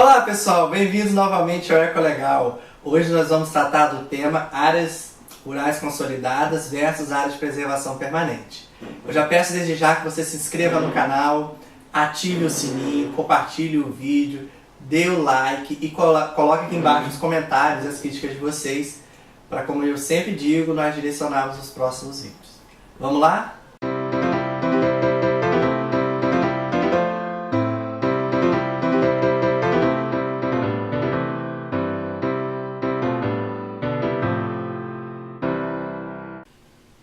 Olá pessoal, bem-vindos novamente ao Ecolegal. Hoje nós vamos tratar do tema áreas rurais consolidadas versus áreas de preservação permanente. Eu já peço desde já que você se inscreva no canal, ative o sininho, compartilhe o vídeo, dê o like e coloque aqui embaixo os comentários e as críticas de vocês para, como eu sempre digo, nós direcionarmos os próximos vídeos. Vamos lá?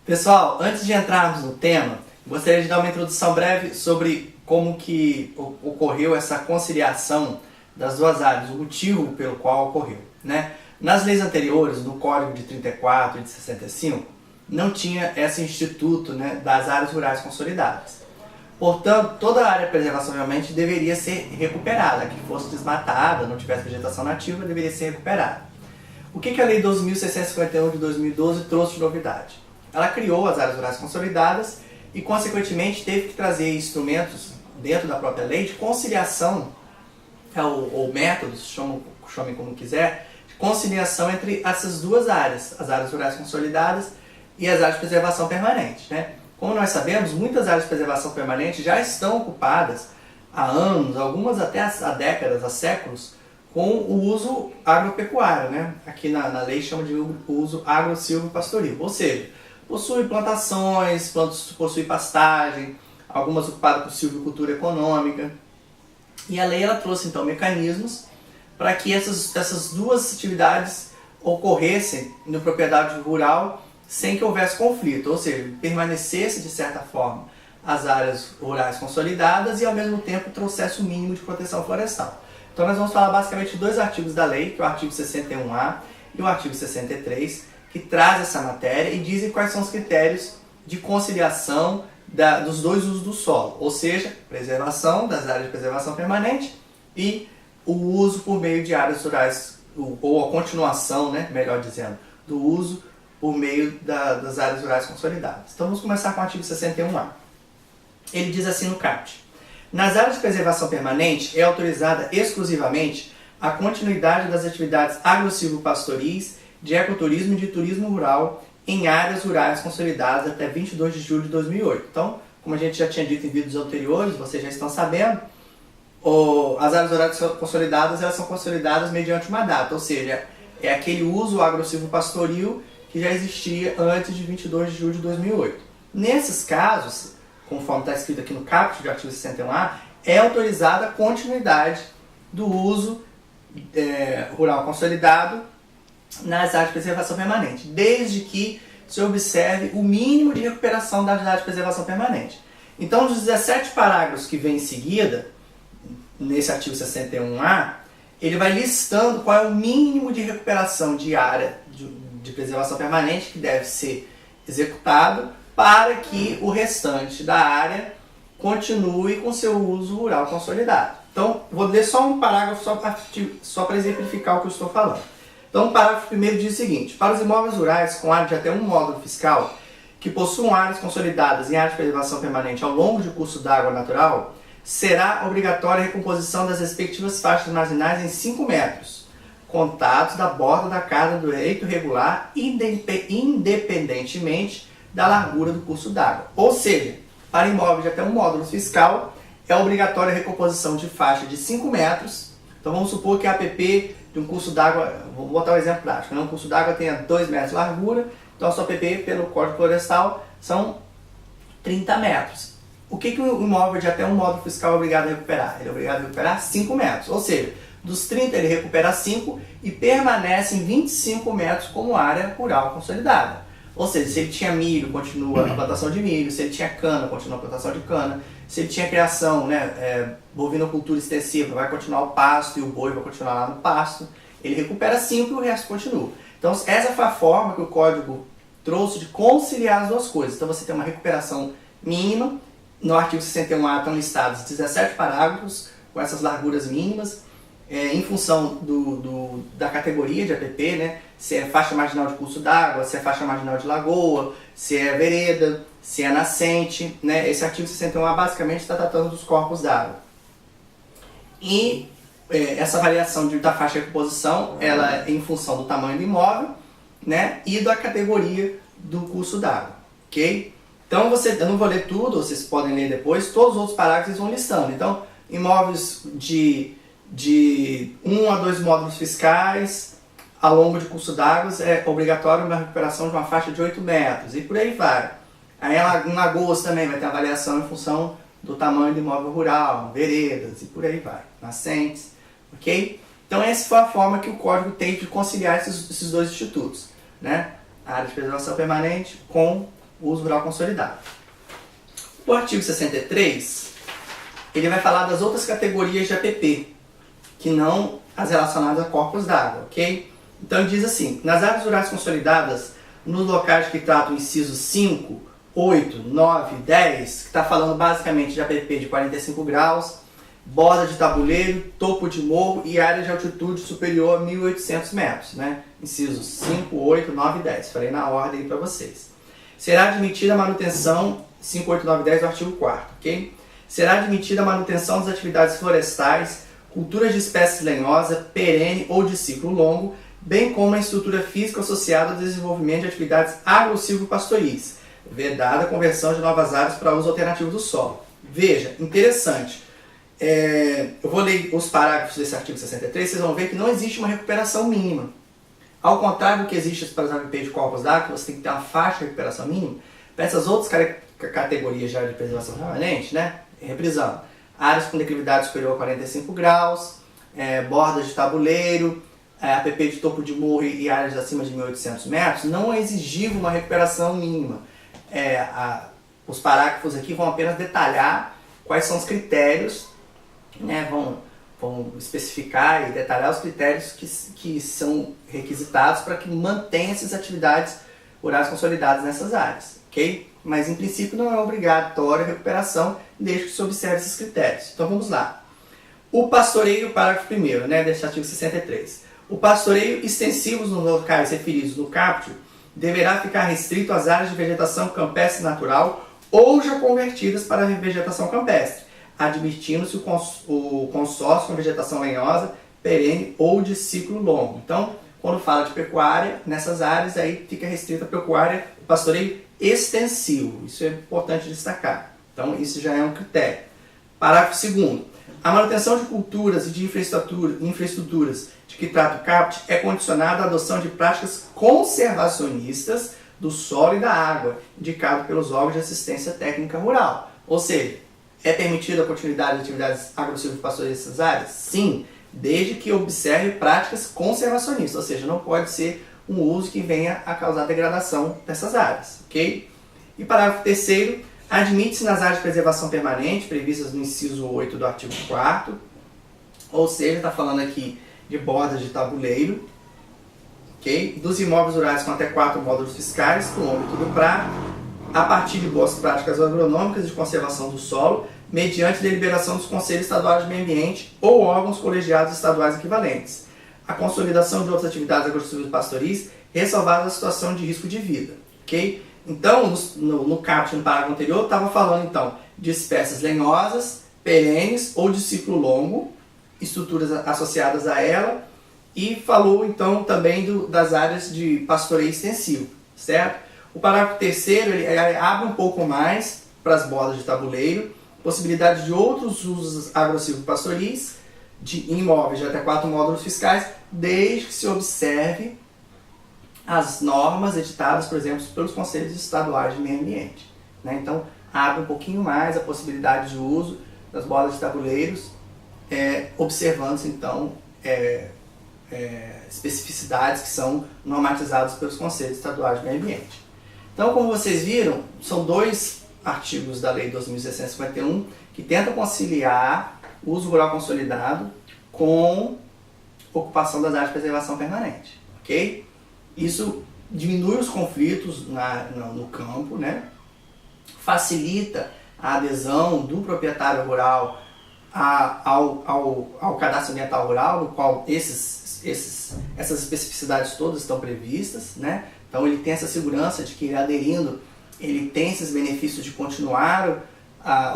Pessoal, antes de entrarmos no tema, gostaria de dar uma introdução breve sobre como que ocorreu essa conciliação das duas áreas, o motivo pelo qual ocorreu, né? Nas leis anteriores, no Código de 34 e de 65, não tinha esse instituto, né, das áreas rurais consolidadas. Portanto, toda a área de preservação realmente deveria ser recuperada, que fosse desmatada, não tivesse vegetação nativa, deveria ser recuperada. O que a Lei 12.651 de 2012 trouxe de novidade? Ela criou as áreas rurais consolidadas e, consequentemente, teve que trazer instrumentos dentro da própria lei de conciliação, ou métodos, chame como quiser, de conciliação entre essas duas áreas, as áreas rurais consolidadas e as áreas de preservação permanente, né? Como nós sabemos, muitas áreas de preservação permanente já estão ocupadas há anos, algumas até há décadas, há séculos, com o uso agropecuário, né? Aqui na lei chama de uso agro-silvopastoril, ou seja, possui plantações, possui pastagem, algumas ocupadas por silvicultura econômica. E a lei ela trouxe então mecanismos para que essas duas atividades ocorressem na propriedade rural sem que houvesse conflito, ou seja, permanecesse de certa forma as áreas rurais consolidadas e ao mesmo tempo trouxesse o mínimo de proteção florestal. Então nós vamos falar basicamente de dois artigos da lei, que é o artigo 61A e o artigo 63, que traz essa matéria e dizem quais são os critérios de conciliação dos dois usos do solo, ou seja, preservação das áreas de preservação permanente e o uso por meio de áreas rurais, ou a continuação, né, melhor dizendo, do uso por meio das áreas rurais consolidadas. Então vamos começar com o artigo 61A. Ele diz assim no caput: nas áreas de preservação permanente é autorizada exclusivamente a continuidade das atividades agro-silvopastoris, de ecoturismo e de turismo rural em áreas rurais consolidadas até 22 de julho de 2008. Então, como a gente já tinha dito em vídeos anteriores, vocês já estão sabendo, as áreas rurais consolidadas elas são consolidadas mediante uma data, ou seja, é aquele uso agro-silvopastoril que já existia antes de 22 de julho de 2008. Nesses casos, conforme está escrito aqui no caput do artigo 61A, é autorizada a continuidade do uso rural consolidado nas áreas de preservação permanente, desde que se observe o mínimo de recuperação das áreas de preservação permanente. Então, dos 17 parágrafos que vem em seguida, nesse artigo 61A, ele vai listando qual é o mínimo de recuperação de área de preservação permanente que deve ser executado para que o restante da área continue com seu uso rural consolidado. Então, vou ler só um parágrafo só para exemplificar o que eu estou falando. Então, o parágrafo primeiro diz o seguinte: para os imóveis rurais com área de até um módulo fiscal que possuam áreas consolidadas em área de preservação permanente ao longo de curso d'água natural, será obrigatória a recomposição das respectivas faixas marginais em 5 metros, contados da borda da casa do leito regular, independentemente da largura do curso d'água. Ou seja, para imóveis de até um módulo fiscal, é obrigatória a recomposição de faixa de 5 metros. Então, vamos supor que a APP de um curso d'água, vou botar um exemplo prático, né? Um curso d'água tenha 2 metros de largura, então a sua APP pelo Código Florestal são 30 metros. O que o imóvel de até um módulo fiscal é obrigado a recuperar? Ele é obrigado a recuperar 5 metros, ou seja, dos 30 ele recupera 5 e permanece em 25 metros como área rural consolidada. Ou seja, se ele tinha milho, continua a plantação de milho; se ele tinha cana, continua a plantação de cana; se ele tinha criação, né, bovinocultura extensiva, vai continuar o pasto e o boi vai continuar lá no pasto. Ele recupera 5 e o resto continua. Então, essa foi a forma que o Código trouxe de conciliar as duas coisas. Então, você tem uma recuperação mínima. No artigo 61A estão listados 17 parágrafos com essas larguras mínimas, em função da categoria de APP, né? Se é faixa marginal de curso d'água, se é faixa marginal de lagoa, se é vereda, se é nascente, né? Esse artigo 61A basicamente está tratando dos corpos d'água. E essa variação da faixa de recomposição, ela é em função do tamanho do imóvel, né, e da categoria do curso d'água, ok? Então eu não vou ler tudo, vocês podem ler depois, todos os outros parágrafos eles vão listando. Então, imóveis de 1 a 2 módulos fiscais, ao longo de curso d'água, é obrigatório uma recuperação de uma faixa de 8 metros, e por aí vai. Aí em Lagoas também vai ter avaliação em função do tamanho do imóvel rural, veredas, e por aí vai, nascentes, ok? Então essa foi a forma que o código tem de conciliar esses dois institutos, né? A área de preservação permanente com o uso rural consolidado. O artigo 63, ele vai falar das outras categorias de APP, que não as relacionadas a corpos d'água, ok? Então ele diz assim, nas áreas rurais consolidadas, nos locais que tratam incisos 5, 8, 9, 10, que está falando basicamente de APP de 45 graus, borda de tabuleiro, topo de morro e área de altitude superior a 1.800 metros, né? Incisos 5, 8, 9 e 10. Falei na ordem para vocês. Será admitida a manutenção, 5, 8, 9 e 10 do artigo 4º, ok? Será admitida a manutenção das atividades florestais, culturas de espécies lenhosa, perene ou de ciclo longo, bem como a estrutura física associada ao desenvolvimento de atividades agro-silvopastoris, vedada a conversão de novas áreas para uso alternativo do solo. Veja, interessante. Eu vou ler os parágrafos desse artigo 63, vocês vão ver que não existe uma recuperação mínima. Ao contrário do que existe para os APP de corpos d'água, você tem que ter uma faixa de recuperação mínima. Para essas outras categorias de área de preservação permanente, né? Reprisando, áreas com declividade superior a 45 graus, bordas de tabuleiro, APP de topo de morro e áreas acima de 1.800 metros, não é exigível uma recuperação mínima. Os parágrafos aqui vão apenas detalhar quais são os critérios, né, vão especificar e detalhar os critérios que são requisitados para que mantenha essas atividades rurais consolidadas nessas áreas, ok? Mas em princípio não é obrigatório a recuperação desde que se observe esses critérios. Então vamos lá. O pastoreio, parágrafo 1º, né, deste artigo 63. O pastoreio extensivo nos locais referidos no caput deverá ficar restrito às áreas de vegetação campestre natural ou já convertidas para a vegetação campestre, admitindo-se o consórcio com vegetação lenhosa, perene ou de ciclo longo. Então, quando fala de pecuária, nessas áreas aí fica restrita a pecuária, o pastoreio extensivo. Isso é importante destacar. Então, isso já é um critério. Parágrafo 2º. A manutenção de culturas e de infraestruturas de que trata o caput é condicionada à adoção de práticas conservacionistas do solo e da água, indicado pelos órgãos de assistência técnica rural. Ou seja, é permitida a continuidade de atividades agro-silvopastoris nessas áreas? Sim, desde que observe práticas conservacionistas, ou seja, não pode ser um uso que venha a causar degradação dessas áreas, ok? E parágrafo 3º, admite-se nas áreas de preservação permanente, previstas no inciso 8 do artigo 4º, ou seja, está falando aqui de bordas de tabuleiro, ok? Dos imóveis rurais com até 4 módulos fiscais, no âmbito do PRA, a partir de boas práticas agronômicas de conservação do solo, mediante deliberação dos Conselhos Estaduais de Meio Ambiente ou órgãos colegiados estaduais equivalentes. A consolidação de outras atividades agro-silvopastoris, ressalvada a situação de risco de vida, ok? Então, no caput, no parágrafo anterior, estava falando então de espécies lenhosas, perenes ou de ciclo longo, estruturas associadas a ela, e falou então também das áreas de pastoreio extensivo, certo? O parágrafo 3º ele abre um pouco mais para as bordas de tabuleiro, possibilidade de outros usos agro-silvopastoris, de imóveis de até 4 módulos fiscais, desde que se observe as normas editadas, por exemplo, pelos Conselhos Estaduais de Meio Ambiente, né? Então, abre um pouquinho mais a possibilidade de uso das bordas de tabuleiros, observando-se, então, especificidades que são normatizadas pelos Conselhos Estaduais de Meio Ambiente. Então, como vocês viram, são 2 artigos da Lei 2.651 que tentam conciliar o uso rural consolidado com ocupação das áreas de preservação permanente, ok? Isso diminui os conflitos no campo, né? Facilita a adesão do proprietário rural ao cadastro ambiental rural, no qual essas especificidades todas estão previstas, né? Então ele tem essa segurança de que ele aderindo, ele tem esses benefícios de continuar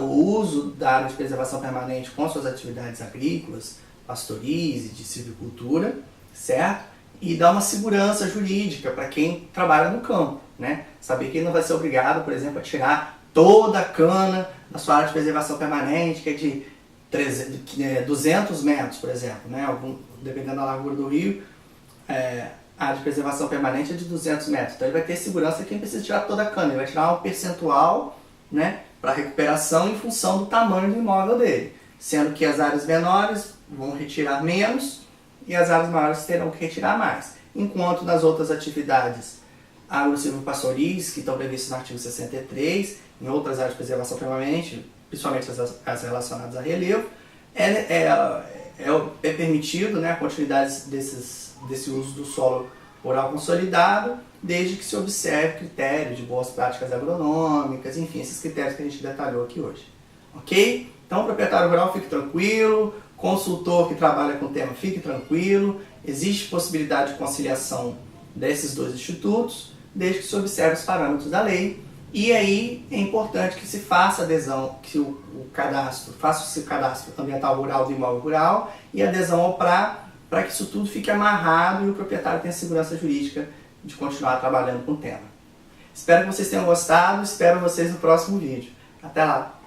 o uso da área de preservação permanente com suas atividades agrícolas, pastoris e de silvicultura, certo? E dar uma segurança jurídica para quem trabalha no campo, né? Saber que ele não vai ser obrigado, por exemplo, a tirar toda a cana da sua área de preservação permanente, que é de 200 metros, por exemplo, né? Dependendo da largura do rio, a área de preservação permanente é de 200 metros. Então ele vai ter segurança que ele precisa tirar toda a cana, ele vai tirar um percentual, né, para recuperação em função do tamanho do imóvel dele. Sendo que as áreas menores vão retirar menos e as áreas maiores terão que retirar mais. Enquanto nas outras atividades agro-silvopastoris, que estão previstas no artigo 63, em outras áreas de preservação permanente, principalmente as relacionadas a relevo, é permitido, né, a continuidade desse uso do solo rural consolidado, desde que se observe critérios de boas práticas agronômicas, enfim, esses critérios que a gente detalhou aqui hoje. Ok? Então, proprietário rural, fique tranquilo, consultor que trabalha com o tema, fique tranquilo, existe possibilidade de conciliação desses dois institutos, desde que se observe os parâmetros da lei. E aí é importante que se faça adesão, que o cadastro, faça o cadastro ambiental rural do imóvel rural e adesão ao PRA, para que isso tudo fique amarrado e o proprietário tenha segurança jurídica de continuar trabalhando com o tema. Espero que vocês tenham gostado, espero vocês no próximo vídeo. Até lá!